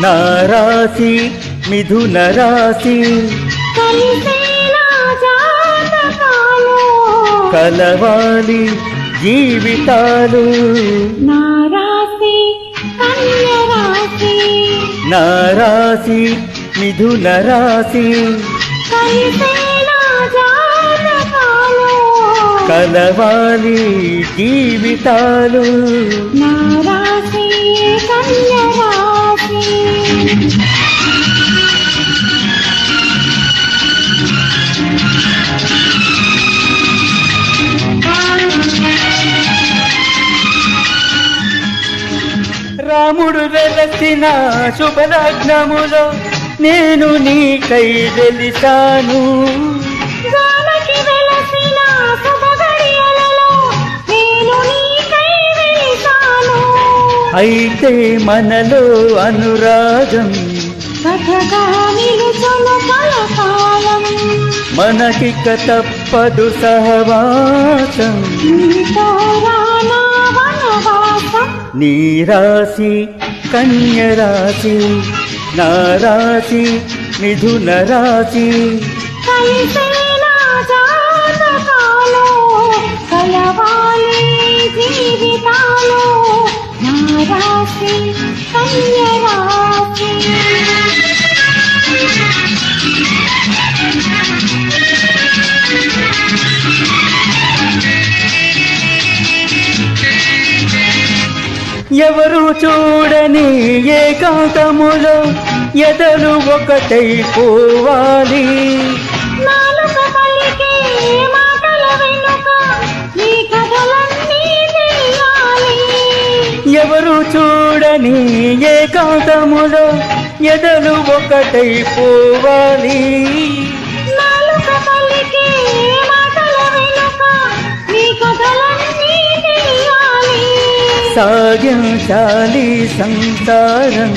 నా రాశి మిథున రాశి కలవాలి జీవితాలు నా రాశి కన్య రాశి నా రాశి మిథున రాశి కలవాలి జీవితాలు నా రాశి కన్య రాశి రాముడు వెలసిన శుభలగ్నములో నేను నీకై వెలిసాను జానకి వెలసిన శుభగడియలలో నేను నీకై వెలిసాను అయితే మనలో అనురాగం కథగా నిలుచును కలకాలం మనకిక తప్పదు సహవాసం నీతో రానా వనవాసం నీ రాశి కన్య రాశి నా రాశి మిథున రాశి కలిసేనా జాతకాలు కలవాలి జీవితాలు నా రాశి కన్య రాశి ఎవరు చూడని ఏకాంతములో ఎదలు ఒకటై పోవాలి నాలుక పలికే మాటల వెనుక నీ కథలన్నీ తెలియాలి ఎవరు చూడని ఏకాంతములో ఎదలు ఒకటై పోవాలి నాలుక పలికే మాటల వెనుక నీ కథలన్నీ తెలియాలి సాగించాలి సంసారం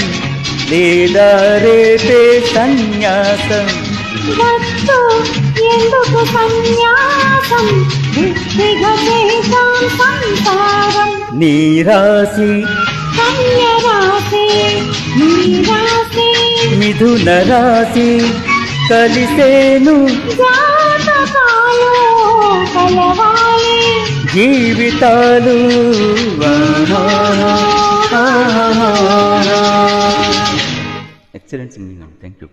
లేదా రేపే సన్యాసం వద్దు ఎందుకు సన్యాసం బుద్ధిగా చేద్దాం సంసారం నీ రాశి కన్య రాశి నీ రాశి మిథున రాశి కలిసేను జాతకాలు కలవాలి జీవితాలు ఎక్సలెంట్ సింగింగ్ థ్యాంక్ యూ